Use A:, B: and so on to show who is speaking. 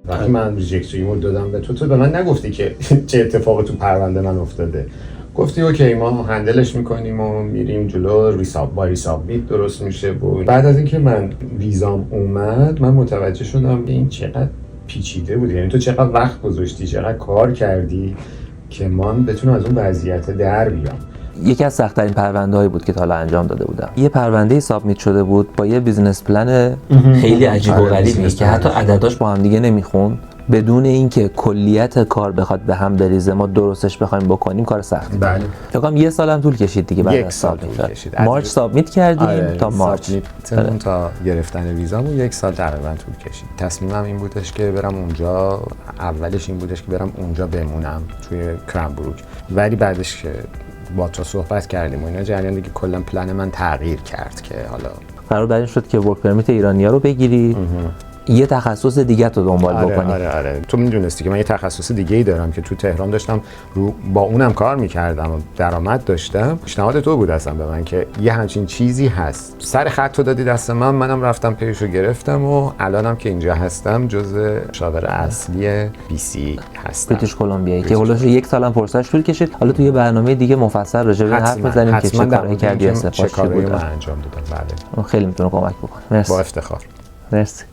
A: وقتی من ریجکت دادم به تو به من نگفتی که چه اتفاقی تو پرونده من افتاده. گفتی اوکی ما هندلش میکنیم و میریم جلو، ریسابمیت درست میشه. بود بعد از اینکه من ویزام اومد من متوجه شدم این چقدر پیچیده بود، یعنی تو چقدر وقت گذاشتی، چقدر کار کردی که من بتونم از اون وضعیت در بیام.
B: یکی از سخت‌ترین پرونده‌هایی بود که تا حالا انجام داده بودم. یه پرونده سابمیت شده بود با یه بیزنس پلن خیلی عجیب و غریبی که حتی عدداش با هم دیگه نمیخوند. بدون اینکه کلیت کار بخواد به هم بریزه ما درستش بخوایم بکنیم کار سختی.
A: بله.
B: فکر کنم یه سالم طول کشید دیگه بعد از سابمیت. مارچ سابمیت کردیم تا مارچ
A: تا گرفتن ویزامون 1 سال تقریبا طول کشید. تصمیمم این بودش که برم اونجا، اولش این بودش که برم اونجا بمونم توی کرنبروک، ولی بعدش که با تو صحبت کردیم و اینا جریان دیگه کلا پلن من تغییر کرد که حالا
B: قرار بر این شد که ورک پرمیت ایرانی‌ها رو بگیری، یه تخصص دیگه تو دنبال بکنی.
A: آره. تو میدونستی که من یه تخصص دیگه ای دارم که تو تهران داشتم با اونم کار میکردم و درآمد داشتم. پیشنهاد تو بود اصلا به من که یه همچین چیزی هست. سر خط تو دادی دست منم رفتم پیشو گرفتم و الانم که اینجا هستم جزء مشاور اصلی BC هستم.
B: بریتیش کلمبیایی که هولوش 1 سالم پرسش طول کشید. حالا تو یه برنامه دیگه مفصل راجع به حرف می‌زنیم که چه کاری کردی،
A: چه کاری من انجام دادم. بله.
B: خیلی میتونه کمک بکنه. مرسی.
A: با افتخار.
B: مرسی.